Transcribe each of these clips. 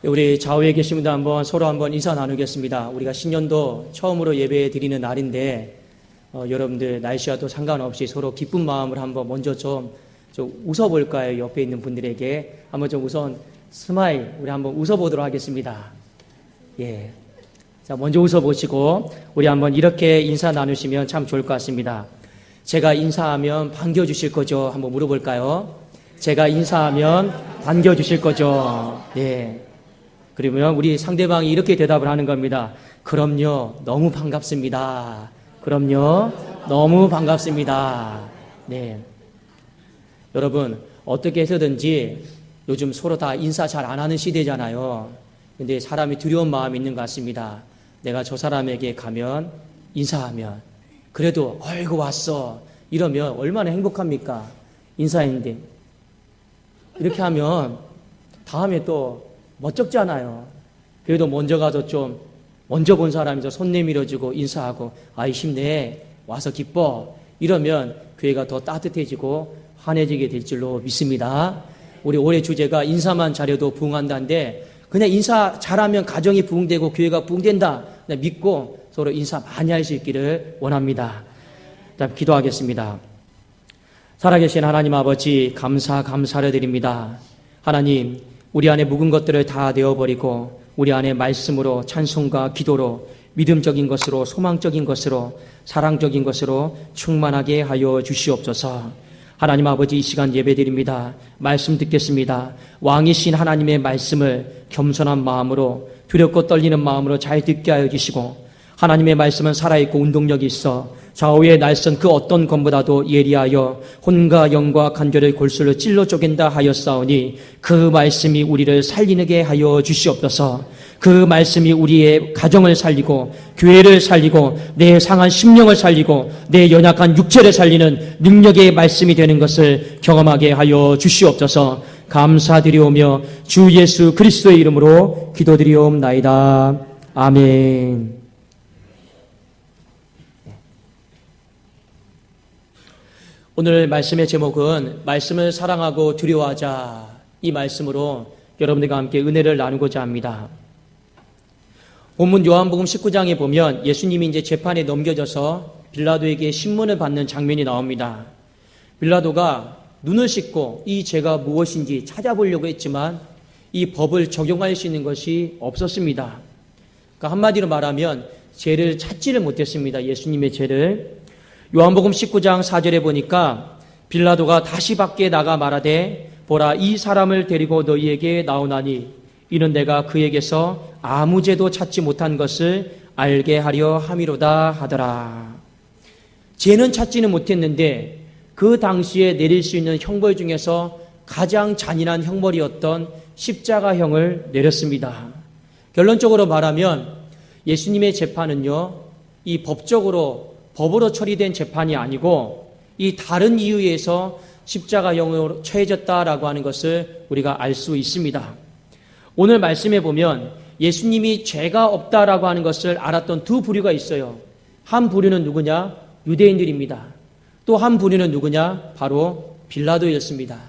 우리 좌우에 계신 분들 서로 한번 인사 나누겠습니다. 우리가 신년도 처음으로 예배 드리는 날인데 여러분들 날씨와도 상관없이 서로 기쁜 마음을 한번 먼저 좀 웃어볼까요? 옆에 있는 분들에게 한번 좀 우선 스마일 우리 한번 웃어보도록 하겠습니다. 예, 자 먼저 웃어보시고 우리 한번 이렇게 인사 나누시면 참 좋을 것 같습니다. 제가 인사하면 반겨주실 거죠? 한번 물어볼까요? 제가 인사하면 반겨주실 거죠? 예. 그러면 우리 상대방이 이렇게 대답을 하는 겁니다. 그럼요, 너무 반갑습니다. 그럼요, 너무 반갑습니다. 네. 여러분, 어떻게 해서든지 요즘 서로 다 인사 잘 안 하는 시대잖아요. 근데 사람이 두려운 마음이 있는 것 같습니다. 내가 저 사람에게 가면, 인사하면, 그래도, 어이구, 왔어. 이러면 얼마나 행복합니까? 인사했는데. 이렇게 하면 다음에 또 멋쩍잖아요. 그래도 먼저 가서 좀 먼저 본 사람이 손 내밀어주고 인사하고 아이 힘내 와서 기뻐 이러면 교회가 더 따뜻해지고 환해지게 될 줄로 믿습니다. 우리 올해 주제가 인사만 잘해도 부흥한다인데 그냥 인사 잘하면 가정이 부흥되고 교회가 부흥된다 그냥 믿고 서로 인사 많이 할 수 있기를 원합니다. 자, 기도하겠습니다. 살아계신 하나님 아버지 감사를 드립니다. 하나님 우리 안에 묵은 것들을 다 내어버리고 우리 안에 말씀으로 찬송과 기도로 믿음적인 것으로 소망적인 것으로 사랑적인 것으로 충만하게 하여 주시옵소서. 하나님 아버지 이 시간 예배드립니다. 말씀 듣겠습니다. 왕이신 하나님의 말씀을 겸손한 마음으로 두렵고 떨리는 마음으로 잘 듣게 하여 주시고 하나님의 말씀은 살아있고 운동력이 있어 좌우의 날선 그 어떤 것보다도 예리하여 혼과 영과 간결의 골수를 찔러 쪼갠다 하였사오니 그 말씀이 우리를 살리게 하여 주시옵소서. 그 말씀이 우리의 가정을 살리고 교회를 살리고 내 상한 심령을 살리고 내 연약한 육체를 살리는 능력의 말씀이 되는 것을 경험하게 하여 주시옵소서. 감사드리오며 주 예수 그리스도의 이름으로 기도드리옵나이다. 아멘. 오늘 말씀의 제목은 말씀을 사랑하고 두려워하자 이 말씀으로 여러분들과 함께 은혜를 나누고자 합니다. 본문 요한복음 19장에 보면 예수님이 이제 재판에 넘겨져서 빌라도에게 신문을 받는 장면이 나옵니다. 빌라도가 눈을 씻고 이 죄가 무엇인지 찾아보려고 했지만 이 법을 적용할 수 있는 것이 없었습니다. 그러니까 한마디로 말하면 죄를 찾지를 못했습니다. 예수님의 죄를. 요한복음 19장 4절에 보니까 빌라도가 다시 밖에 나가 말하되 보라 이 사람을 데리고 너희에게 나오나니 이는 내가 그에게서 아무 죄도 찾지 못한 것을 알게 하려 함이로다 하더라. 죄는 찾지는 못했는데 그 당시에 내릴 수 있는 형벌 중에서 가장 잔인한 형벌이었던 십자가형을 내렸습니다. 결론적으로 말하면 예수님의 재판은요 이 법으로 처리된 재판이 아니고 이 다른 이유에서 십자가형으로 처해졌다라고 하는 것을 우리가 알 수 있습니다. 오늘 말씀에 보면 예수님이 죄가 없다라고 하는 것을 알았던 두 부류가 있어요. 한 부류는 누구냐? 유대인들입니다. 또 한 부류는 누구냐? 바로 빌라도였습니다.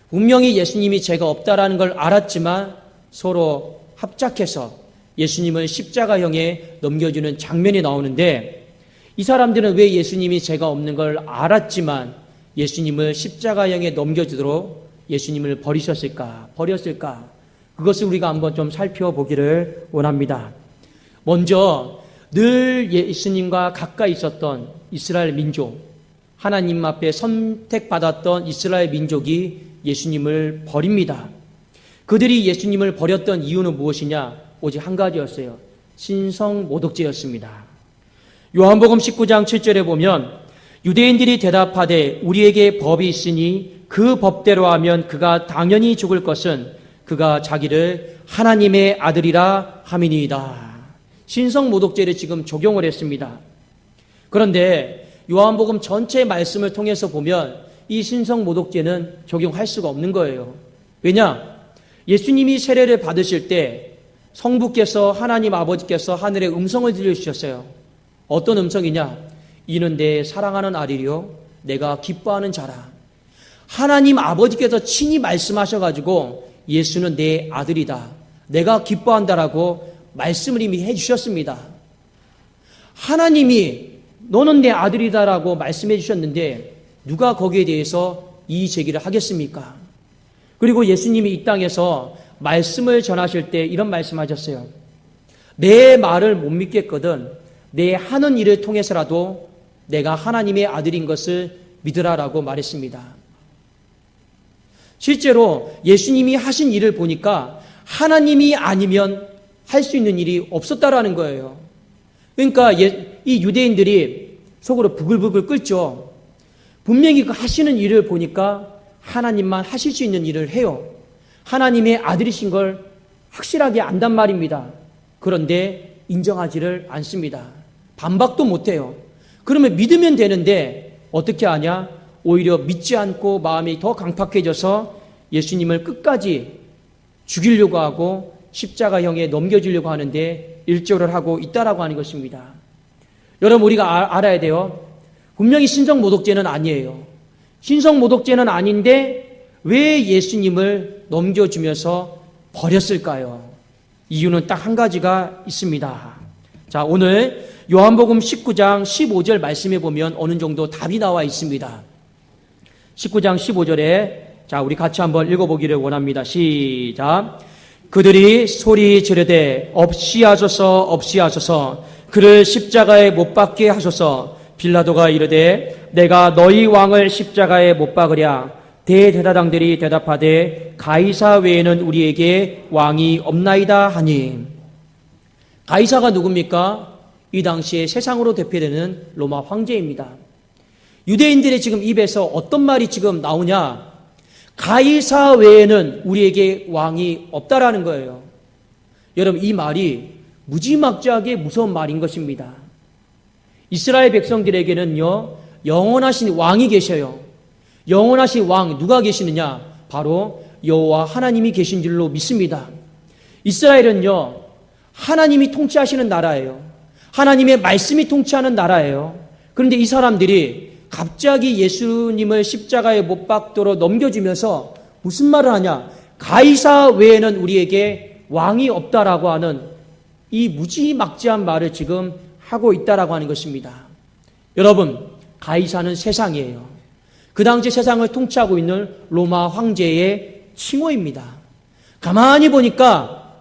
분명히 예수님이 죄가 없다라는 걸 알았지만 서로 합작해서 예수님을 십자가형에 넘겨주는 장면이 나오는데 이 사람들은 왜 예수님이 죄가 없는 걸 알았지만 예수님을 십자가형에 넘겨주도록 예수님을 버렸을까? 그것을 우리가 한번 좀 살펴보기를 원합니다. 먼저 늘 예수님과 가까이 있었던 이스라엘 민족, 하나님 앞에 선택받았던 이스라엘 민족이 예수님을 버립니다. 그들이 예수님을 버렸던 이유는 무엇이냐? 오직 한 가지였어요. 신성모독죄였습니다. 요한복음 19장 7절에 보면 유대인들이 대답하되 우리에게 법이 있으니 그 법대로 하면 그가 당연히 죽을 것은 그가 자기를 하나님의 아들이라 함이니이다. 신성모독죄를 지금 적용을 했습니다. 그런데 요한복음 전체 말씀을 통해서 보면 이 신성모독죄는 적용할 수가 없는 거예요. 왜냐? 예수님이 세례를 받으실 때 성부께서 하나님 아버지께서 하늘에 음성을 들려주셨어요. 어떤 음성이냐? 이는 내 사랑하는 아들이요 내가 기뻐하는 자라. 하나님 아버지께서 친히 말씀하셔가지고 예수는 내 아들이다 내가 기뻐한다라고 말씀을 이미 해주셨습니다. 하나님이 너는 내 아들이다라고 말씀해 주셨는데 누가 거기에 대해서 이의 제기를 하겠습니까? 그리고 예수님이 이 땅에서 말씀을 전하실 때 이런 말씀하셨어요. 내 말을 못 믿겠거든 내 하는 일을 통해서라도 내가 하나님의 아들인 것을 믿으라라고 말했습니다. 실제로 예수님이 하신 일을 보니까 하나님이 아니면 할 수 있는 일이 없었다라는 거예요. 그러니까 이 유대인들이 속으로 부글부글 끓죠. 분명히 그 하시는 일을 보니까 하나님만 하실 수 있는 일을 해요. 하나님의 아들이신 걸 확실하게 안단 말입니다. 그런데 인정하지를 않습니다. 반박도 못해요. 그러면 믿으면 되는데 어떻게 하냐? 오히려 믿지 않고 마음이 더 강팍해져서 예수님을 끝까지 죽이려고 하고 십자가형에 넘겨주려고 하는데 일조를 하고 있다라고 하는 것입니다. 여러분 우리가 알아야 돼요. 분명히 신성모독죄는 아니에요. 신성모독죄는 아닌데 왜 예수님을 넘겨주면서 버렸을까요? 이유는 딱 한 가지가 있습니다. 자, 오늘 요한복음 19장 15절 말씀해 보면 어느 정도 답이 나와 있습니다. 19장 15절에 자, 우리 같이 한번 읽어보기를 원합니다. 시작. 그들이 소리 지르되 없이 하소서 그를 십자가에 못 박게 하소서. 빌라도가 이르되 내가 너희 왕을 십자가에 못 박으랴. 대제사장들이 대답하되 가이사 외에는 우리에게 왕이 없나이다 하니. 가이사가 누굽니까? 이 당시에 세상으로 대표되는 로마 황제입니다. 유대인들의 지금 입에서 어떤 말이 지금 나오냐? 가이사 외에는 우리에게 왕이 없다라는 거예요. 여러분 이 말이 무지막지하게 무서운 말인 것입니다. 이스라엘 백성들에게는요 영원하신 왕이 계셔요. 영원하신 왕 누가 계시느냐? 바로 여호와 하나님이 계신 줄로 믿습니다. 이스라엘은요 하나님이 통치하시는 나라예요. 하나님의 말씀이 통치하는 나라예요. 그런데 이 사람들이 갑자기 예수님을 십자가에 못 박도록 넘겨주면서 무슨 말을 하냐? 가이사 외에는 우리에게 왕이 없다라고 하는 이 무지막지한 말을 지금 하고 있다라고 하는 것입니다. 여러분, 가이사는 세상이에요. 그 당시 세상을 통치하고 있는 로마 황제의 칭호입니다. 가만히 보니까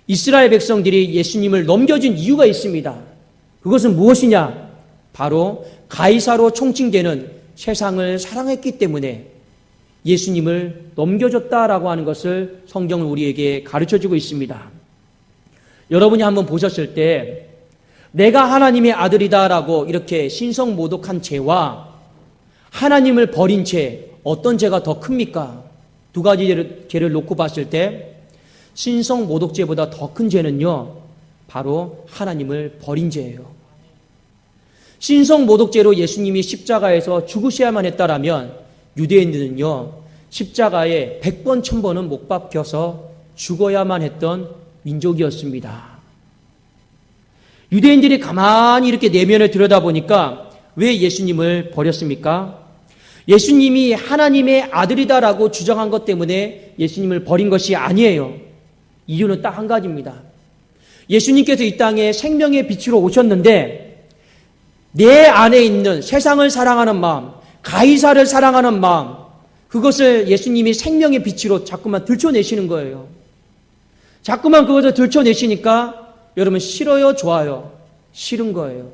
이스라엘 백성들이 예수님을 넘겨준 이유가 있습니다. 그것은 무엇이냐? 바로 가이사로 총칭되는 세상을 사랑했기 때문에 예수님을 넘겨줬다라고 하는 것을 성경은 우리에게 가르쳐주고 있습니다. 여러분이 한번 보셨을 때 내가 하나님의 아들이다라고 이렇게 신성모독한 죄와 하나님을 버린 죄 어떤 죄가 더 큽니까? 두 가지 죄를 놓고 봤을 때 신성모독죄보다 더 큰 죄는요 바로 하나님을 버린 죄예요. 신성모독죄로 예수님이 십자가에서 죽으셔야만 했다라면 유대인들은요 십자가에 100번 1000번은 못 박혀서 죽어야만 했던 민족이었습니다. 유대인들이 가만히 이렇게 내면을 들여다보니까 왜 예수님을 버렸습니까? 예수님이 하나님의 아들이다라고 주장한 것 때문에 예수님을 버린 것이 아니에요. 이유는 딱 한 가지입니다. 예수님께서 이 땅에 생명의 빛으로 오셨는데 내 안에 있는 세상을 사랑하는 마음, 가이사를 사랑하는 마음, 그것을 예수님이 생명의 빛으로 자꾸만 들춰내시는 거예요. 자꾸만 그것을 들춰내시니까 여러분 싫어요? 좋아요? 싫은 거예요.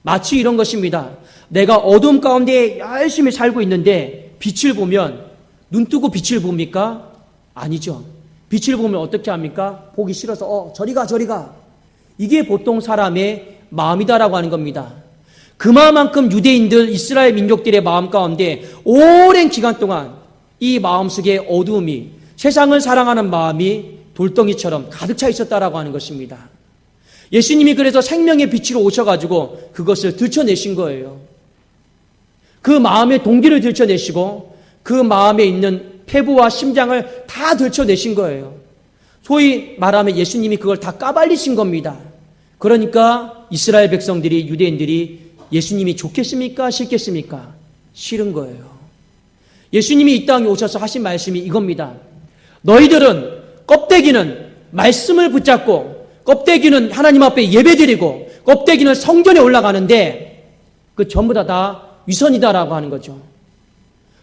마치 이런 것입니다. 내가 어둠 가운데 열심히 살고 있는데 빛을 보면 눈 뜨고 빛을 봅니까? 아니죠. 빛을 보면 어떻게 합니까? 보기 싫어서 저리 가. 이게 보통 사람의 마음이다라고 하는 겁니다. 그만큼 유대인들 이스라엘 민족들의 마음 가운데 오랜 기간 동안 이 마음속에 어두움이 세상을 사랑하는 마음이 돌덩이처럼 가득 차 있었다라고 하는 것입니다. 예수님이 그래서 생명의 빛으로 오셔가지고 그것을 들춰내신 거예요. 그 마음의 동기를 들춰내시고 그 마음에 있는 폐부와 심장을 다 들춰내신 거예요. 소위 말하면 예수님이 그걸 다 까발리신 겁니다. 그러니까 이스라엘 백성들이 유대인들이 예수님이 좋겠습니까? 싫겠습니까? 싫은 거예요. 예수님이 이 땅에 오셔서 하신 말씀이 이겁니다. 너희들은 껍데기는 말씀을 붙잡고 껍데기는 하나님 앞에 예배드리고 껍데기는 성전에 올라가는데 그 전부 다 위선이다라고 하는 거죠.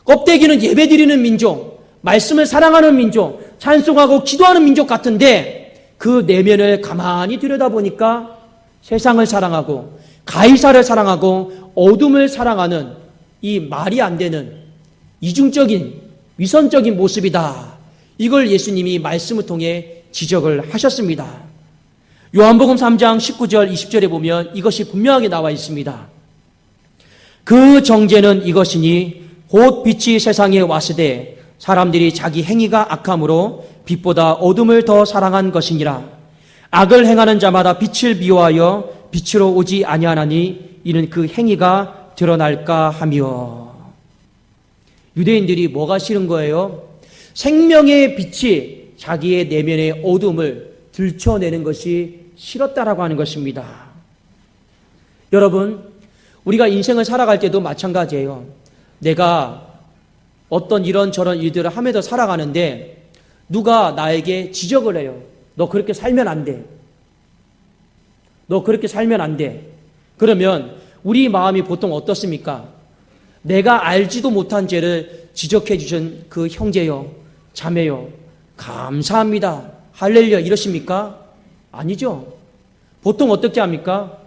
껍데기는 예배드리는 민족, 말씀을 사랑하는 민족, 찬송하고 기도하는 민족 같은데 그 내면을 가만히 들여다보니까 세상을 사랑하고 가이사를 사랑하고 어둠을 사랑하는 이 말이 안 되는 이중적인 위선적인 모습이다. 이걸 예수님이 말씀을 통해 지적을 하셨습니다. 요한복음 3장 19절 20절에 보면 이것이 분명하게 나와 있습니다. 그 정죄는 이것이니 곧 빛이 세상에 왔으되 사람들이 자기 행위가 악함으로 빛보다 어둠을 더 사랑한 것이니라. 악을 행하는 자마다 빛을 미워하여 빛으로 오지 아니하나니 이는 그 행위가 드러날까 하며. 유대인들이 뭐가 싫은 거예요? 생명의 빛이 자기의 내면의 어둠을 들춰내는 것이 싫었다라고 하는 것입니다. 여러분, 우리가 인생을 살아갈 때도 마찬가지예요. 내가 어떤 이런저런 일들을 하면서 살아가는데 누가 나에게 지적을 해요. 너 그렇게 살면 안 돼. 너 그렇게 살면 안 돼. 그러면 우리 마음이 보통 어떻습니까? 내가 알지도 못한 죄를 지적해 주신 그 형제요, 자매요, 감사합니다. 할렐루야 이러십니까? 아니죠. 보통 어떻게 합니까?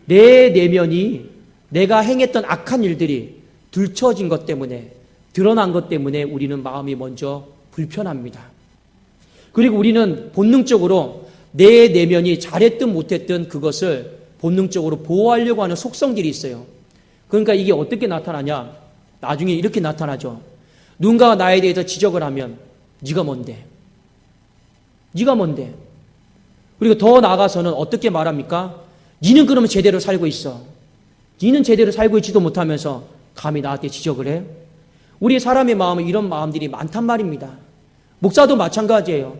내 내면이 내가 행했던 악한 일들이 들춰진 것 때문에, 드러난 것 때문에 우리는 마음이 먼저 불편합니다. 그리고 우리는 본능적으로 내 내면이 잘했든 못했든 그것을 본능적으로 보호하려고 하는 속성들이 있어요. 그러니까 이게 어떻게 나타나냐? 나중에 이렇게 나타나죠. 누군가가 나에 대해서 지적을 하면 네가 뭔데? 네가 뭔데? 그리고 더 나아가서는 어떻게 말합니까? 니는 그러면 제대로 살고 있어. 니는 제대로 살고 있지도 못하면서 감히 나한테 지적을 해? 우리 사람의 마음은 이런 마음들이 많단 말입니다. 목사도 마찬가지예요.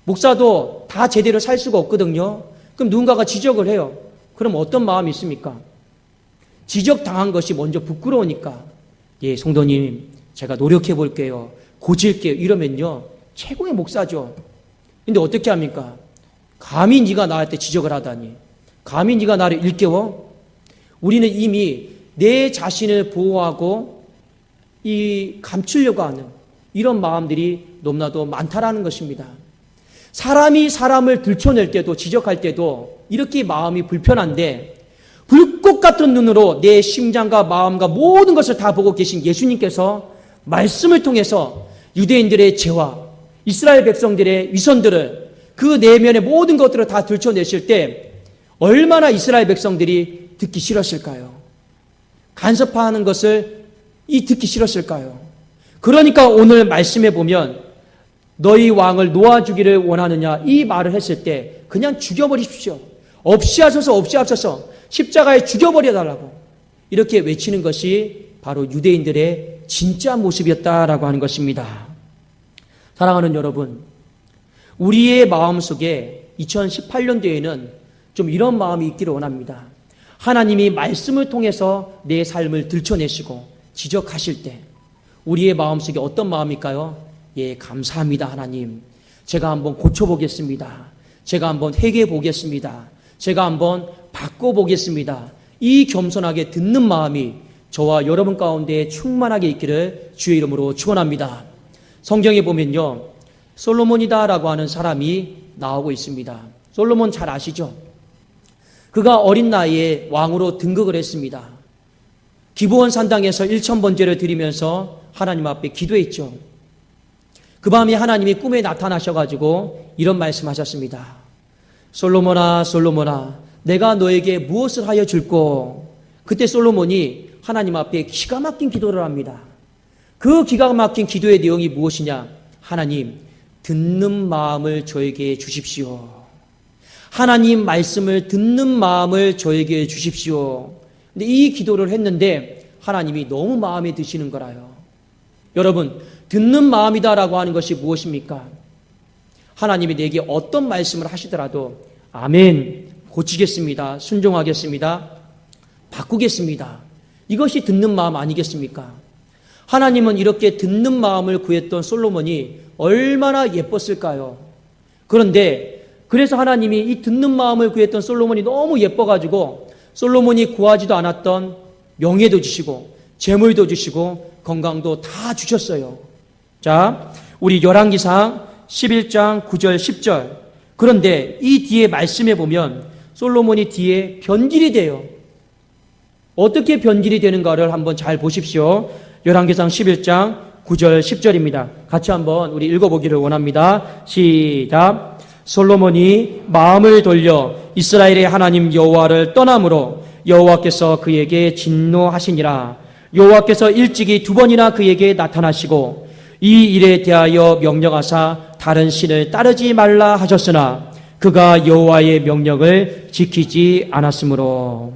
목사도 다 제대로 살 수가 없거든요. 그럼 누군가가 지적을 해요. 그럼 어떤 마음이 있습니까? 지적당한 것이 먼저 부끄러우니까 예, 성도님 제가 노력해 볼게요. 고칠게요. 이러면요. 최고의 목사죠. 근데 어떻게 합니까? 감히 네가 나한테 지적을 하다니. 감히 네가 나를 일깨워? 우리는 이미 내 자신을 보호하고 이 감추려고 하는 이런 마음들이 너무나도 많다라는 것입니다. 사람이 사람을 들춰낼 때도 지적할 때도 이렇게 마음이 불편한데 불꽃 같은 눈으로 내 심장과 마음과 모든 것을 다 보고 계신 예수님께서 말씀을 통해서 유대인들의 죄와 이스라엘 백성들의 위선들을 그 내면의 모든 것들을 다 들춰내실 때 얼마나 이스라엘 백성들이 듣기 싫었을까요? 간섭하는 것을 듣기 싫었을까요? 그러니까 오늘 말씀에 보면 너희 왕을 놓아주기를 원하느냐 이 말을 했을 때 그냥 죽여버리십시오. 없이 하소서 없이 하소서 십자가에 죽여버려달라고 이렇게 외치는 것이 바로 유대인들의 진짜 모습이었다라고 하는 것입니다. 사랑하는 여러분, 우리의 마음속에 2018년도에는 좀 이런 마음이 있기를 원합니다. 하나님이 말씀을 통해서 내 삶을 들춰내시고 지적하실 때 우리의 마음속에 어떤 마음일까요? 예, 감사합니다 하나님. 제가 한번 고쳐보겠습니다. 제가 한번 회개해 보겠습니다. 제가 한번 바꿔보겠습니다. 이 겸손하게 듣는 마음이 저와 여러분 가운데 충만하게 있기를 주의 이름으로 축원합니다. 성경에 보면요, 솔로몬이다라고 하는 사람이 나오고 있습니다. 솔로몬 잘 아시죠? 그가 어린 나이에 왕으로 등극을 했습니다. 기브온 산당에서 1000번제를 드리면서 하나님 앞에 기도했죠. 그 밤에 하나님이 꿈에 나타나셔가지고 이런 말씀하셨습니다. 솔로몬아 솔로몬아 내가 너에게 무엇을 하여 줄꼬? 그때 솔로몬이 하나님 앞에 기가 막힌 기도를 합니다. 그 기가 막힌 기도의 내용이 무엇이냐? 하나님 듣는 마음을 저에게 주십시오. 하나님 말씀을 듣는 마음을 저에게 주십시오. 근데 이 기도를 했는데 하나님이 너무 마음에 드시는 거라요. 여러분, 듣는 마음이다라고 하는 것이 무엇입니까? 하나님이 내게 어떤 말씀을 하시더라도 아멘, 고치겠습니다. 순종하겠습니다. 바꾸겠습니다. 이것이 듣는 마음 아니겠습니까? 하나님은 이렇게 듣는 마음을 구했던 솔로몬이 얼마나 예뻤을까요? 그런데 그래서 하나님이 이 듣는 마음을 구했던 솔로몬이 너무 예뻐가지고 솔로몬이 구하지도 않았던 명예도 주시고 재물도 주시고 건강도 다 주셨어요. 자, 우리 열왕기상 11장 9절 10절. 그런데 이 뒤에 말씀에 보면 솔로몬이 뒤에 변질이 돼요. 어떻게 변질이 되는가를 한번 잘 보십시오. 열왕기상 11장 9절 10절입니다. 같이 한번 우리 읽어보기를 원합니다. 시작. 솔로몬이 마음을 돌려 이스라엘의 하나님 여호와를 떠남으로 여호와께서 그에게 진노하시니라. 여호와께서 일찍이 2번이나 그에게 나타나시고 이 일에 대하여 명령하사 다른 신을 따르지 말라 하셨으나 그가 여호와의 명령을 지키지 않았으므로.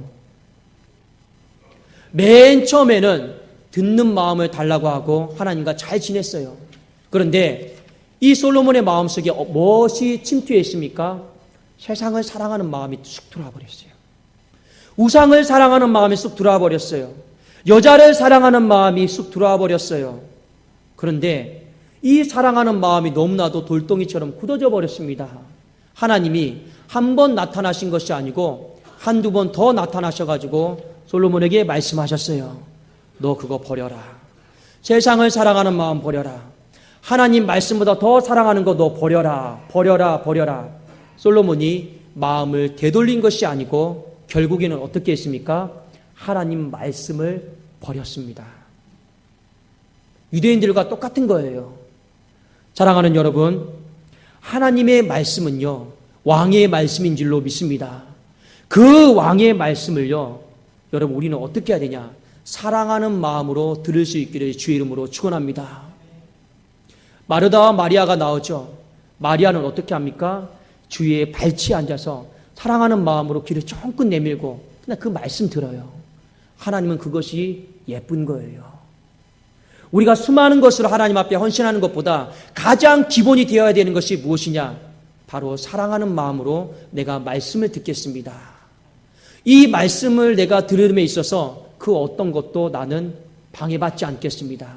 맨 처음에는 듣는 마음을 달라고 하고 하나님과 잘 지냈어요. 그런데 이 솔로몬의 마음속에 무엇이 침투해 있습니까? 세상을 사랑하는 마음이 쑥 들어와 버렸어요. 우상을 사랑하는 마음이 쑥 들어와 버렸어요. 여자를 사랑하는 마음이 쑥 들어와 버렸어요. 그런데 이 사랑하는 마음이 너무나도 돌덩이처럼 굳어져 버렸습니다. 하나님이 한 번 나타나신 것이 아니고 한두 번 더 나타나셔가지고 솔로몬에게 말씀하셨어요. 너 그거 버려라. 세상을 사랑하는 마음 버려라. 하나님 말씀보다 더 사랑하는 거 너 버려라. 버려라. 버려라. 솔로몬이 마음을 되돌린 것이 아니고 결국에는 어떻게 했습니까? 하나님 말씀을 버렸습니다. 유대인들과 똑같은 거예요. 사랑하는 여러분, 하나님의 말씀은요, 왕의 말씀인 줄로 믿습니다. 그 왕의 말씀을요, 여러분 우리는 어떻게 해야 되냐? 사랑하는 마음으로 들을 수 있기를 주의 이름으로 축원합니다. 마르다와 마리아가 나오죠. 마리아는 어떻게 합니까? 주위에 발치에 앉아서 사랑하는 마음으로 귀를 쫑긋 내밀고 그냥 그 말씀 들어요. 하나님은 그것이 예쁜 거예요. 우리가 수많은 것으로 하나님 앞에 헌신하는 것보다 가장 기본이 되어야 되는 것이 무엇이냐? 바로 사랑하는 마음으로 내가 말씀을 듣겠습니다. 이 말씀을 내가 들음에 있어서 그 어떤 것도 나는 방해받지 않겠습니다.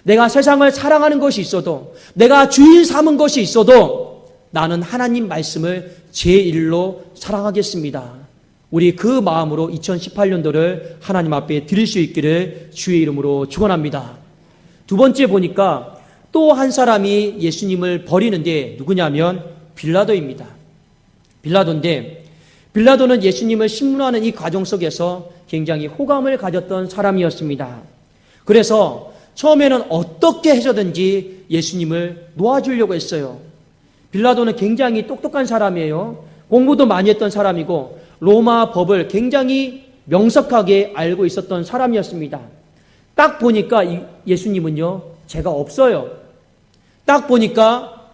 내가 세상을 사랑하는 것이 있어도, 내가 주인 삼은 것이 있어도 나는 하나님 말씀을 제1로 사랑하겠습니다. 우리 그 마음으로 2018년도를 하나님 앞에 드릴 수 있기를 주의 이름으로 축원합니다. 두 번째 보니까 또 한 사람이 예수님을 버리는데 누구냐면 빌라도입니다. 빌라도인데 빌라도는 예수님을 신문하는 이 과정 속에서 굉장히 호감을 가졌던 사람이었습니다. 그래서 처음에는 어떻게 해서든지 예수님을 놓아주려고 했어요. 빌라도는 굉장히 똑똑한 사람이에요. 공부도 많이 했던 사람이고 로마 법을 굉장히 명석하게 알고 있었던 사람이었습니다. 딱 보니까 예수님은요, 죄가 없어요. 딱 보니까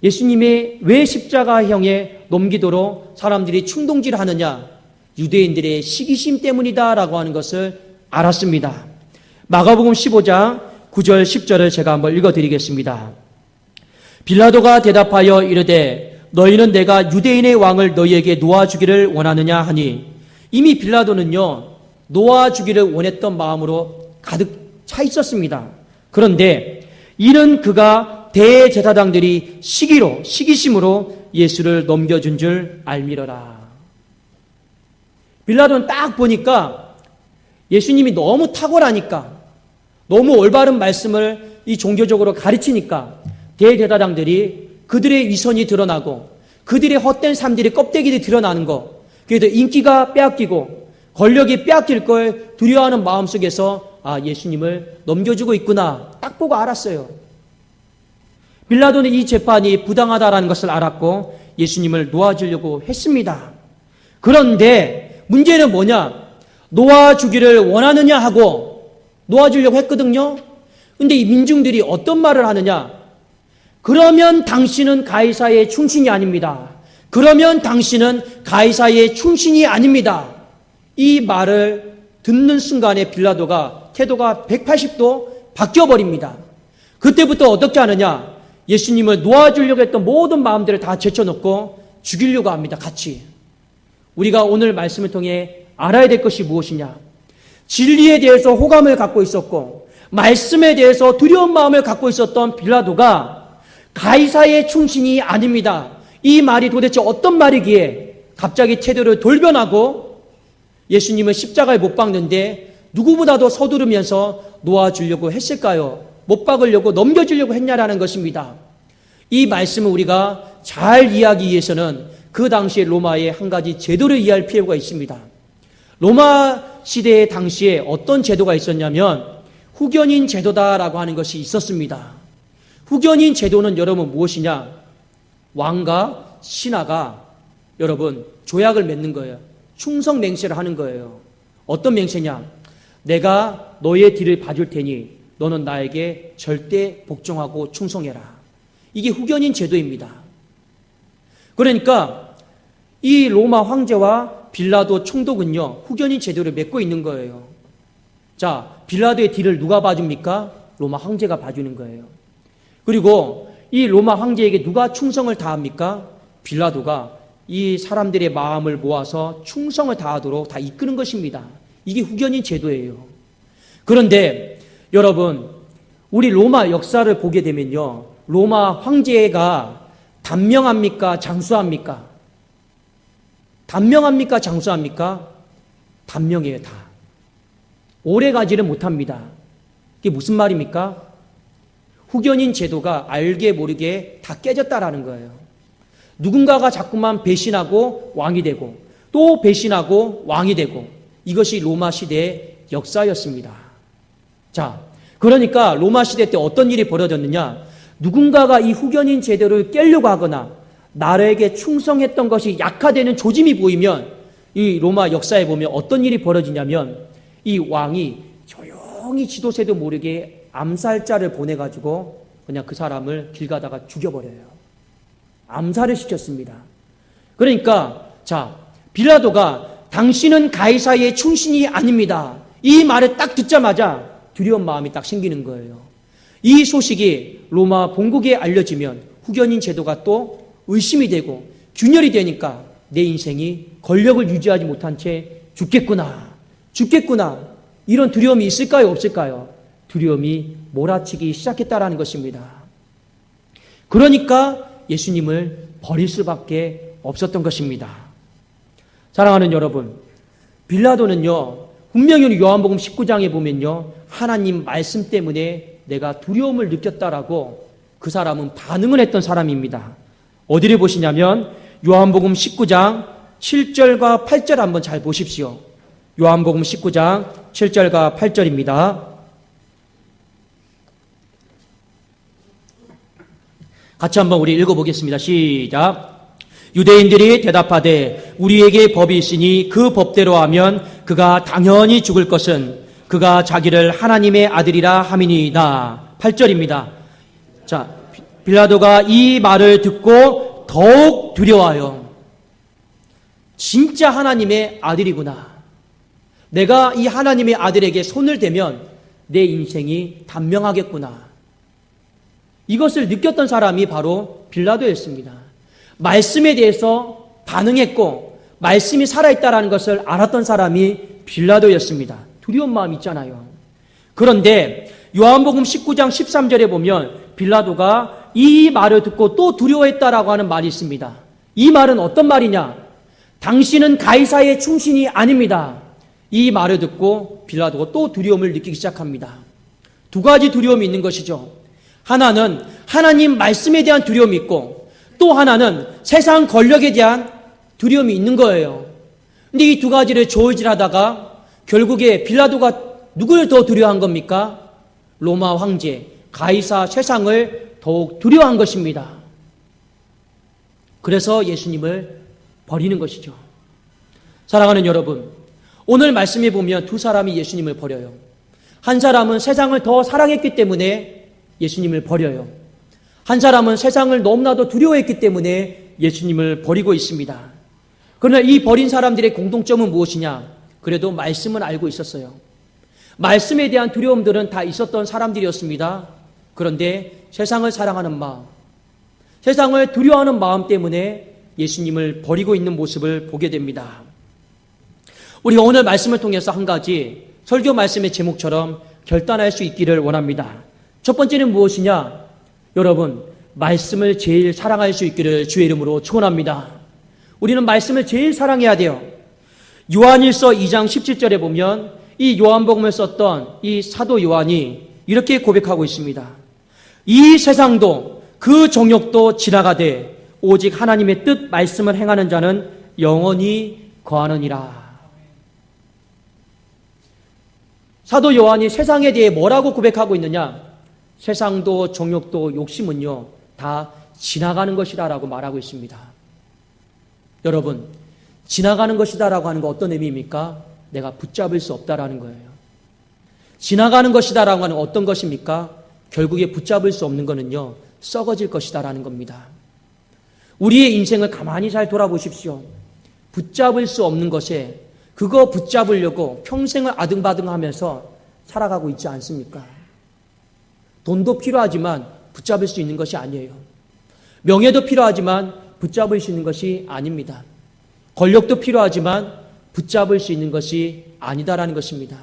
예수님의 왜 십자가형에 넘기도록 사람들이 충동질을 하느냐? 유대인들의 시기심 때문이다라고 하는 것을 알았습니다. 마가복음 15장 9절 10절을 제가 한번 읽어드리겠습니다. 빌라도가 대답하여 이르되 너희는 내가 유대인의 왕을 너희에게 놓아주기를 원하느냐 하니, 이미 빌라도는요 놓아주기를 원했던 마음으로 가득 차 있었습니다. 그런데 이는 그가 대제사장들이 시기심으로 예수를 넘겨준 줄 알미러라. 빌라도는 딱 보니까 예수님이 너무 탁월하니까, 너무 올바른 말씀을 이 종교적으로 가르치니까 대제사장들이 그들의 위선이 드러나고 그들의 헛된 삶들이 껍데기들이 드러나는 거, 그래도 인기가 빼앗기고 권력이 빼앗길 걸 두려워하는 마음속에서 예수님을 넘겨주고 있구나 딱 보고 알았어요. 빌라도는 이 재판이 부당하다라는 것을 알았고 예수님을 놓아주려고 했습니다. 그런데 문제는 뭐냐? 놓아주기를 원하느냐 하고 놓아주려고 했거든요. 근데 이 민중들이 어떤 말을 하느냐? 그러면 당신은 가이사의 충신이 아닙니다. 그러면 당신은 가이사의 충신이 아닙니다. 이 말을 듣는 순간에 빌라도가 태도가 180도 바뀌어버립니다. 그때부터 어떻게 하느냐? 예수님을 놓아주려고 했던 모든 마음들을 다 제쳐놓고 죽이려고 합니다. 같이. 우리가 오늘 말씀을 통해 알아야 될 것이 무엇이냐? 진리에 대해서 호감을 갖고 있었고 말씀에 대해서 두려운 마음을 갖고 있었던 빌라도가 가이사의 충신이 아닙니다. 이 말이 도대체 어떤 말이기에 갑자기 태도를 돌변하고 예수님을 십자가에 못 박는데 누구보다도 서두르면서 놓아주려고 했을까요? 못 박으려고 넘겨주려고 했냐라는 것입니다. 이 말씀을 우리가 잘 이해하기 위해서는 그 당시에 로마의 한 가지 제도를 이해할 필요가 있습니다. 로마 시대의 당시에 어떤 제도가 있었냐면 후견인 제도다라고 하는 것이 있었습니다. 후견인 제도는 여러분 무엇이냐? 왕과 신하가 여러분 조약을 맺는 거예요. 충성 맹세를 하는 거예요. 어떤 맹세냐? 내가 너의 뒤를 봐줄 테니 너는 나에게 절대 복종하고 충성해라. 이게 후견인 제도입니다. 그러니까 이 로마 황제와 빌라도 총독은요, 후견인 제도를 맺고 있는 거예요. 자, 빌라도의 뒤를 누가 봐줍니까? 로마 황제가 봐주는 거예요. 그리고 이 로마 황제에게 누가 충성을 다합니까? 빌라도가 이 사람들의 마음을 모아서 충성을 다하도록 다 이끄는 것입니다. 이게 후견인 제도예요. 그런데 여러분, 우리 로마 역사를 보게 되면요, 로마 황제가 단명합니까? 장수합니까? 단명합니까? 장수합니까? 단명해요, 다. 오래 가지를 못합니다. 이게 무슨 말입니까? 후견인 제도가 알게 모르게 다 깨졌다라는 거예요. 누군가가 자꾸만 배신하고 왕이 되고 또 배신하고 왕이 되고 이것이 로마 시대의 역사였습니다. 자, 그러니까 로마 시대 때 어떤 일이 벌어졌느냐? 누군가가 이 후견인 제도를 깨려고 하거나 나라에게 충성했던 것이 약화되는 조짐이 보이면 이 로마 역사에 보면 어떤 일이 벌어지냐면 이 왕이 조용히 지도새도 모르게 암살자를 보내가지고 그냥 그 사람을 길 가다가 죽여버려요. 암살을 시켰습니다. 그러니까 자, 빌라도가 당신은 가이사의 충신이 아닙니다. 이 말을 딱 듣자마자 두려운 마음이 딱 생기는 거예요. 이 소식이 로마 본국에 알려지면 후견인 제도가 또 의심이 되고 균열이 되니까 내 인생이 권력을 유지하지 못한 채 죽겠구나 이런 두려움이 있을까요? 없을까요? 두려움이 몰아치기 시작했다라는 것입니다. 그러니까 예수님을 버릴 수밖에 없었던 것입니다. 사랑하는 여러분, 빌라도는요, 분명히 요한복음 19장에 보면요, 하나님 말씀 때문에 내가 두려움을 느꼈다라고 그 사람은 반응을 했던 사람입니다. 어디를 보시냐면 요한복음 19장 7절과 8절 한번 잘 보십시오. 요한복음 19장 7절과 8절입니다. 같이 한번 우리 읽어보겠습니다. 시작. 유대인들이 대답하되 우리에게 법이 있으니 그 법대로 하면 그가 당연히 죽을 것은 그가 자기를 하나님의 아들이라 함이니이다. 8절입니다. 자, 빌라도가 이 말을 듣고 더욱 두려워하여 진짜 하나님의 아들이구나. 내가 이 하나님의 아들에게 손을 대면 내 인생이 단명하겠구나. 이것을 느꼈던 사람이 바로 빌라도였습니다. 말씀에 대해서 반응했고 말씀이 살아있다는 것을 알았던 사람이 빌라도였습니다. 두려운 마음 있잖아요. 그런데 요한복음 19장 13절에 보면 빌라도가 이 말을 듣고 또 두려워했다라고 하는 말이 있습니다. 이 말은 어떤 말이냐? 당신은 가이사의 충신이 아닙니다. 이 말을 듣고 빌라도가 또 두려움을 느끼기 시작합니다. 두 가지 두려움이 있는 것이죠. 하나는 하나님 말씀에 대한 두려움이 있고 또 하나는 세상 권력에 대한 두려움이 있는 거예요. 근데 이 두 가지를 저울질하다가 결국에 빌라도가 누구를 더 두려워한 겁니까? 로마 황제, 가이사 세상을 더욱 두려워한 것입니다. 그래서 예수님을 버리는 것이죠. 사랑하는 여러분, 오늘 말씀에 보면 두 사람이 예수님을 버려요. 한 사람은 세상을 더 사랑했기 때문에 예수님을 버려요. 한 사람은 세상을 너무나도 두려워했기 때문에 예수님을 버리고 있습니다. 그러나 이 버린 사람들의 공통점은 무엇이냐? 그래도 말씀은 알고 있었어요. 말씀에 대한 두려움들은 다 있었던 사람들이었습니다. 그런데 세상을 사랑하는 마음, 세상을 두려워하는 마음 때문에 예수님을 버리고 있는 모습을 보게 됩니다. 우리가 오늘 말씀을 통해서 한 가지 설교 말씀의 제목처럼 결단할 수 있기를 원합니다. 첫 번째는 무엇이냐? 여러분, 말씀을 제일 사랑할 수 있기를 주의 이름으로 축원합니다. 우리는 말씀을 제일 사랑해야 돼요. 요한일서 2장 17절에 보면 이 요한복음을 썼던 이 사도 요한이 이렇게 고백하고 있습니다. 이 세상도 그 정욕도 지나가되 오직 하나님의 뜻 말씀을 행하는 자는 영원히 거하느니라. 사도 요한이 세상에 대해 뭐라고 고백하고 있느냐? 세상도 정욕도 욕심은요 다 지나가는 것이다 라고 말하고 있습니다. 여러분, 지나가는 것이다 라고 하는 거 어떤 의미입니까? 내가 붙잡을 수 없다라는 거예요. 지나가는 것이다 라고 하는 어떤 것입니까? 결국에 붙잡을 수 없는 거는요 썩어질 것이다 라는 겁니다. 우리의 인생을 가만히 잘 돌아보십시오. 붙잡을 수 없는 것에 그거 붙잡으려고 평생을 아등바등하면서 살아가고 있지 않습니까? 돈도 필요하지만 붙잡을 수 있는 것이 아니에요. 명예도 필요하지만 붙잡을 수 있는 것이 아닙니다. 권력도 필요하지만 붙잡을 수 있는 것이 아니다라는 것입니다.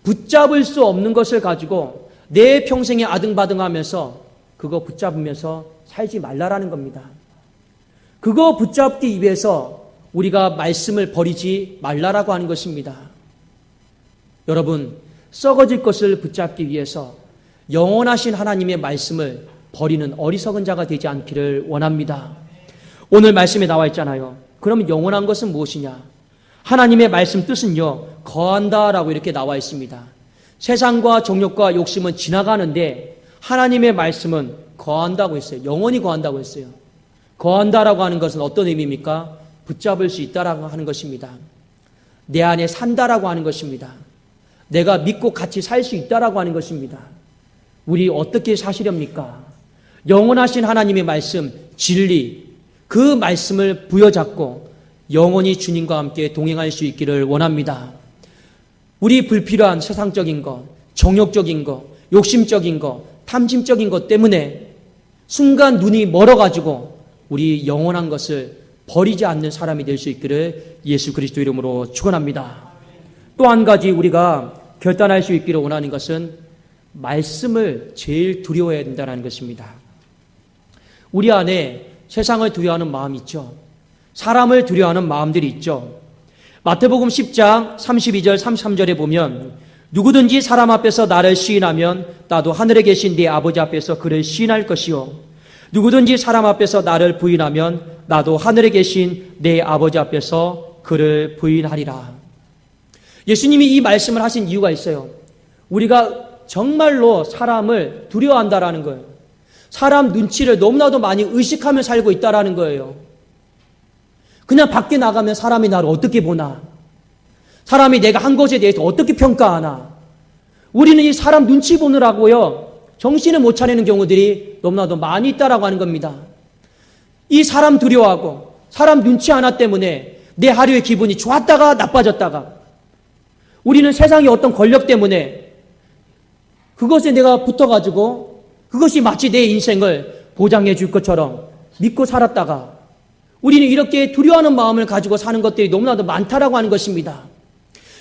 붙잡을 수 없는 것을 가지고 내 평생에 아등바등하면서 그거 붙잡으면서 살지 말라라는 겁니다. 그거 붙잡기 위해서 우리가 말씀을 버리지 말라라고 하는 것입니다. 여러분, 썩어질 것을 붙잡기 위해서 영원하신 하나님의 말씀을 버리는 어리석은 자가 되지 않기를 원합니다. 오늘 말씀에 나와 있잖아요. 그럼 영원한 것은 무엇이냐? 하나님의 말씀 뜻은요 거한다라고 이렇게 나와 있습니다. 세상과 정욕과 욕심은 지나가는데 하나님의 말씀은 거한다고 했어요. 영원히 거한다고 했어요. 거한다라고 하는 것은 어떤 의미입니까? 붙잡을 수 있다라고 하는 것입니다. 내 안에 산다라고 하는 것입니다. 내가 믿고 같이 살 수 있다라고 하는 것입니다. 우리 어떻게 사시렵니까? 영원하신 하나님의 말씀, 진리, 그 말씀을 부여잡고 영원히 주님과 함께 동행할 수 있기를 원합니다. 우리 불필요한 세상적인 것, 정욕적인 것, 욕심적인 것, 탐심적인 것 때문에 순간 눈이 멀어가지고 우리 영원한 것을 버리지 않는 사람이 될 수 있기를 예수 그리스도 이름으로 축원합니다. 또 한 가지 우리가 결단할 수 있기를 원하는 것은 말씀을 제일 두려워해야 된다는 것입니다. 우리 안에 세상을 두려워하는 마음이 있죠. 사람을 두려워하는 마음들이 있죠. 마태복음 10장 32절 33절에 보면 누구든지 사람 앞에서 나를 시인하면 나도 하늘에 계신 네 아버지 앞에서 그를 시인할 것이요 누구든지 사람 앞에서 나를 부인하면 나도 하늘에 계신 내 아버지 앞에서 그를 부인하리라. 예수님이 이 말씀을 하신 이유가 있어요. 우리가 정말로 사람을 두려워한다라는 거예요. 사람 눈치를 너무나도 많이 의식하며 살고 있다라는 거예요. 그냥 밖에 나가면 사람이 나를 어떻게 보나? 사람이 내가 한 것에 대해서 어떻게 평가하나? 우리는 이 사람 눈치 보느라고요. 정신을 못 차리는 경우들이 너무나도 많이 있다라고 하는 겁니다. 이 사람 두려워하고 사람 눈치 하나 때문에 내 하루의 기분이 좋았다가 나빠졌다가 우리는 세상의 어떤 권력 때문에 그것에 내가 붙어가지고 그것이 마치 내 인생을 보장해 줄 것처럼 믿고 살았다가 우리는 이렇게 두려워하는 마음을 가지고 사는 것들이 너무나도 많다라고 하는 것입니다.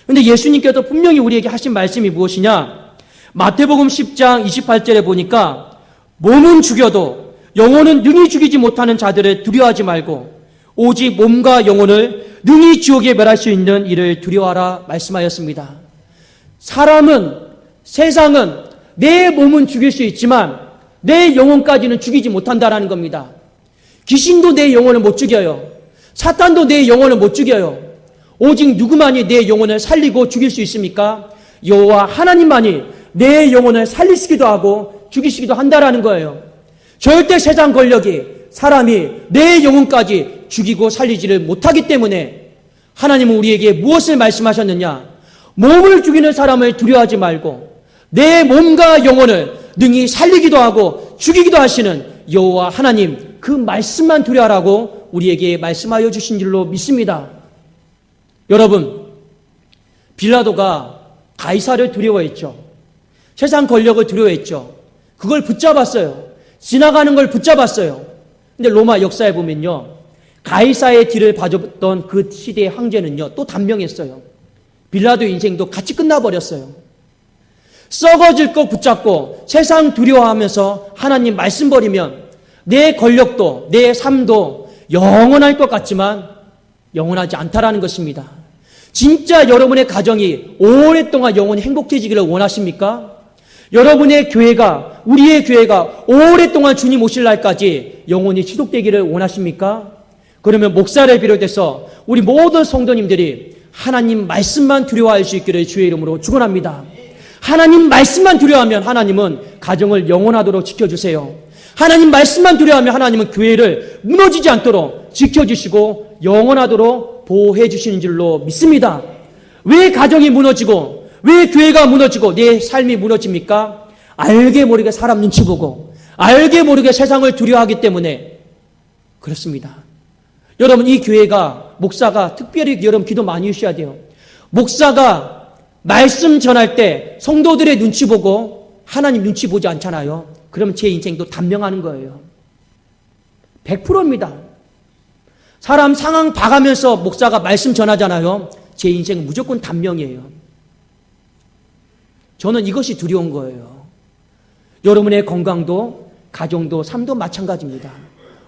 그런데 예수님께서 분명히 우리에게 하신 말씀이 무엇이냐? 마태복음 10장 28절에 보니까 몸은 죽여도 영혼은 능히 죽이지 못하는 자들을 두려워하지 말고 오직 몸과 영혼을 능히 지옥에 멸할 수 있는 이를 두려워하라 말씀하였습니다. 사람은, 세상은 내 몸은 죽일 수 있지만 내 영혼까지는 죽이지 못한다라는 겁니다. 귀신도 내 영혼을 못 죽여요. 사탄도 내 영혼을 못 죽여요. 오직 누구만이 내 영혼을 살리고 죽일 수 있습니까? 여호와 하나님만이 내 영혼을 살리시기도 하고 죽이시기도 한다라는 거예요. 절대 세상 권력이 사람이 내 영혼까지 죽이고 살리지를 못하기 때문에 하나님은 우리에게 무엇을 말씀하셨느냐? 몸을 죽이는 사람을 두려워하지 말고 내 몸과 영혼을 능히 살리기도 하고 죽이기도 하시는 여호와 하나님 그 말씀만 두려워하라고 우리에게 말씀하여 주신 줄로 믿습니다. 여러분, 빌라도가 가이사를 두려워했죠. 세상 권력을 두려워했죠. 그걸 붙잡았어요. 지나가는 걸 붙잡았어요. 근데 로마 역사에 보면요. 가이사의 뒤를 봐줬던 그 시대의 황제는요. 또 단명했어요. 빌라도의 인생도 같이 끝나버렸어요. 썩어질 것 붙잡고 세상 두려워하면서 하나님 말씀 버리면 내 권력도 내 삶도 영원할 것 같지만 영원하지 않다라는 것입니다. 진짜 여러분의 가정이 오랫동안 영원히 행복해지기를 원하십니까? 여러분의 교회가, 우리의 교회가 오랫동안 주님 오실 날까지 영원히 지속되기를 원하십니까? 그러면 목사를 비롯해서 우리 모든 성도님들이 하나님 말씀만 두려워할 수 있기를 주의 이름으로 축원합니다. 하나님 말씀만 두려워하면 하나님은 가정을 영원하도록 지켜주세요. 하나님 말씀만 두려워하면 하나님은 교회를 무너지지 않도록 지켜주시고 영원하도록 보호해 주시는 줄로 믿습니다. 왜 가정이 무너지고 왜 교회가 무너지고 내 삶이 무너집니까? 알게 모르게 사람 눈치 보고 알게 모르게 세상을 두려워하기 때문에 그렇습니다. 여러분, 이 교회가 목사가 특별히 여러분 기도 많이 해주셔야 돼요. 목사가 말씀 전할 때 성도들의 눈치 보고 하나님 눈치 보지 않잖아요. 그럼 제 인생도 단명하는 거예요. 100%입니다. 사람 상황 봐가면서 목사가 말씀 전하잖아요. 제 인생은 무조건 단명이에요. 저는 이것이 두려운 거예요. 여러분의 건강도 가정도 삶도 마찬가지입니다.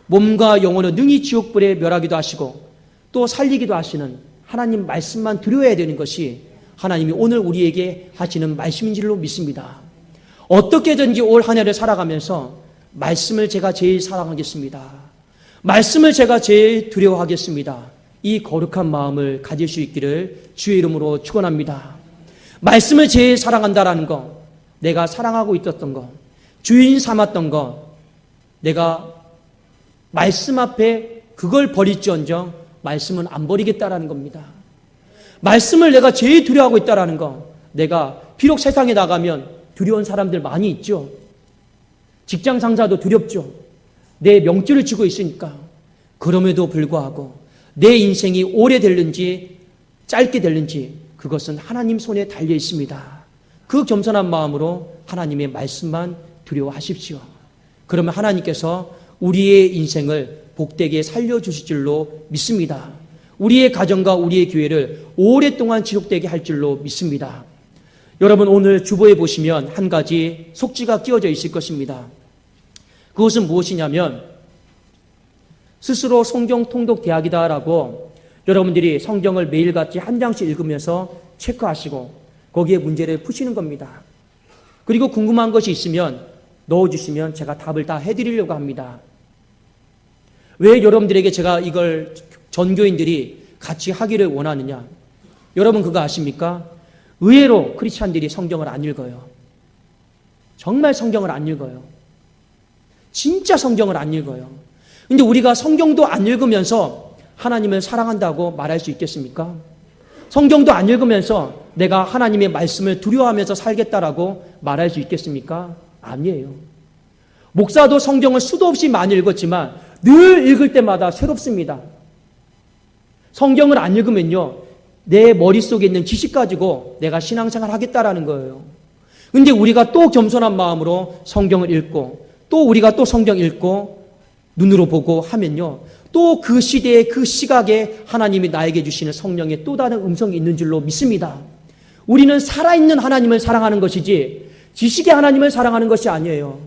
몸과 영혼을 능히 지옥불에 멸하기도 하시고 또 살리기도 하시는 하나님 말씀만 두려워야 되는 것이 하나님이 오늘 우리에게 하시는 말씀인 줄로 믿습니다. 어떻게든지 올 한 해를 살아가면서 말씀을 제가 제일 사랑하겠습니다. 말씀을 제가 제일 두려워하겠습니다. 이 거룩한 마음을 가질 수 있기를 주의 이름으로 축원합니다. 말씀을 제일 사랑한다라는 거, 내가 사랑하고 있었던 거, 주인 삼았던 거, 내가 말씀 앞에 그걸 버릴지언정 말씀은 안 버리겠다라는 겁니다. 말씀을 내가 제일 두려워하고 있다라는 거, 내가 비록 세상에 나가면 두려운 사람들 많이 있죠. 직장 상사도 두렵죠. 내 명줄을 쥐고 있으니까. 그럼에도 불구하고 내 인생이 오래 될는지 짧게 될는지 그것은 하나님 손에 달려 있습니다. 그 겸손한 마음으로 하나님의 말씀만 두려워하십시오. 그러면 하나님께서 우리의 인생을 복되게 살려주실 줄로 믿습니다. 우리의 가정과 우리의 교회를 오랫동안 지속되게 할 줄로 믿습니다. 여러분, 오늘 주보에 보시면 한 가지 속지가 끼워져 있을 것입니다. 그것은 무엇이냐면 스스로 성경 통독 대학이다라고 여러분들이 성경을 매일같이 한 장씩 읽으면서 체크하시고 거기에 문제를 푸시는 겁니다. 그리고 궁금한 것이 있으면 넣어주시면 제가 답을 다 해드리려고 합니다. 왜 여러분들에게 제가 이걸 전교인들이 같이 하기를 원하느냐? 여러분 그거 아십니까? 의외로 크리스찬들이 성경을 안 읽어요. 정말 성경을 안 읽어요. 진짜 성경을 안 읽어요. 근데 우리가 성경도 안 읽으면서 하나님을 사랑한다고 말할 수 있겠습니까? 성경도 안 읽으면서 내가 하나님의 말씀을 두려워하면서 살겠다라고 말할 수 있겠습니까? 아니에요. 목사도 성경을 수도 없이 많이 읽었지만 늘 읽을 때마다 새롭습니다. 성경을 안 읽으면요, 내 머릿속에 있는 지식 가지고 내가 신앙생활 하겠다라는 거예요. 근데 우리가 또 겸손한 마음으로 성경을 읽고 또 우리가 또 성경 읽고 눈으로 보고 하면요, 또 그 시대에 그 시각에 하나님이 나에게 주시는 성령의 또 다른 음성이 있는 줄로 믿습니다. 우리는 살아있는 하나님을 사랑하는 것이지 지식의 하나님을 사랑하는 것이 아니에요.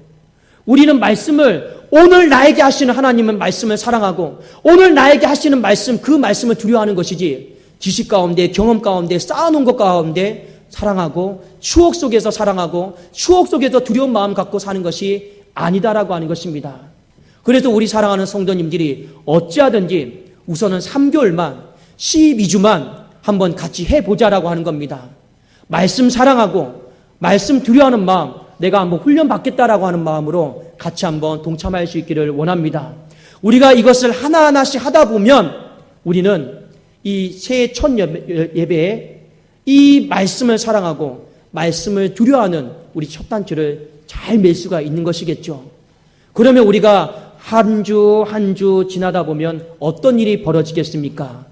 우리는 말씀을, 오늘 나에게 하시는 하나님은 말씀을 사랑하고 오늘 나에게 하시는 말씀, 그 말씀을 두려워하는 것이지 지식 가운데 경험 가운데 쌓아놓은 것 가운데 사랑하고 추억 속에서 사랑하고 추억 속에서 두려운 마음 갖고 사는 것이 아니다라고 하는 것입니다. 그래서 우리 사랑하는 성도님들이 어찌하든지 우선은 3개월만 12주만 한번 같이 해보자라고 하는 겁니다. 말씀 사랑하고 말씀 두려워하는 마음, 내가 한번 훈련 받겠다라고 하는 마음으로 같이 한번 동참할 수 있기를 원합니다. 우리가 이것을 하나하나씩 하다 보면 우리는 이 새해 첫 예배에 이 말씀을 사랑하고 말씀을 두려워하는 우리 첫 단추를 잘 맬 수가 있는 것이겠죠. 그러면 우리가 한 주 한 주 지나다 보면 어떤 일이 벌어지겠습니까?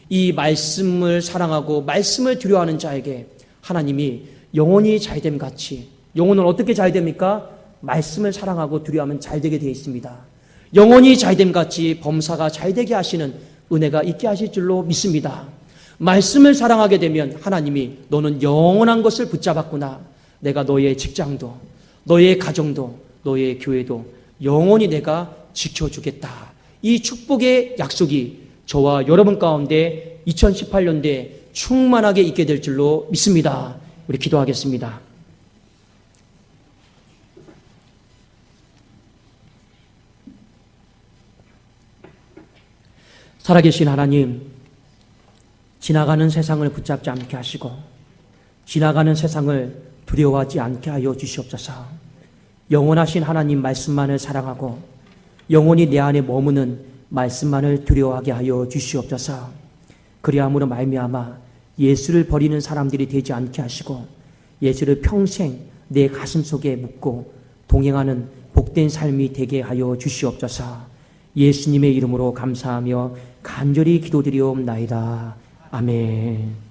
이 말씀을 사랑하고 말씀을 두려워하는 자에게 하나님이 영혼이 잘됨 같이, 영혼은 어떻게 잘 됩니까? 말씀을 사랑하고 두려워하면 잘 되게 되어 있습니다. 영혼이 잘됨 같이 범사가 잘 되게 하시는 은혜가 있게 하실 줄로 믿습니다. 말씀을 사랑하게 되면 하나님이 너는 영원한 것을 붙잡았구나, 내가 너의 직장도, 너의 가정도, 너의 교회도 영원히 내가 지켜주겠다. 이 축복의 약속이 저와 여러분 가운데 2018년도에 충만하게 있게 될 줄로 믿습니다. 우리 기도하겠습니다. 살아계신 하나님, 지나가는 세상을 붙잡지 않게 하시고 지나가는 세상을 두려워하지 않게 하여 주시옵소서. 영원하신 하나님 말씀만을 사랑하고 영원히 내 안에 머무는 말씀만을 두려워하게 하여 주시옵소서. 그리함으로 말미암아 예수를 버리는 사람들이 되지 않게 하시고 예수를 평생 내 가슴 속에 묻고 동행하는 복된 삶이 되게 하여 주시옵소서. 예수님의 이름으로 감사하며 간절히 기도드리옵나이다. 아멘.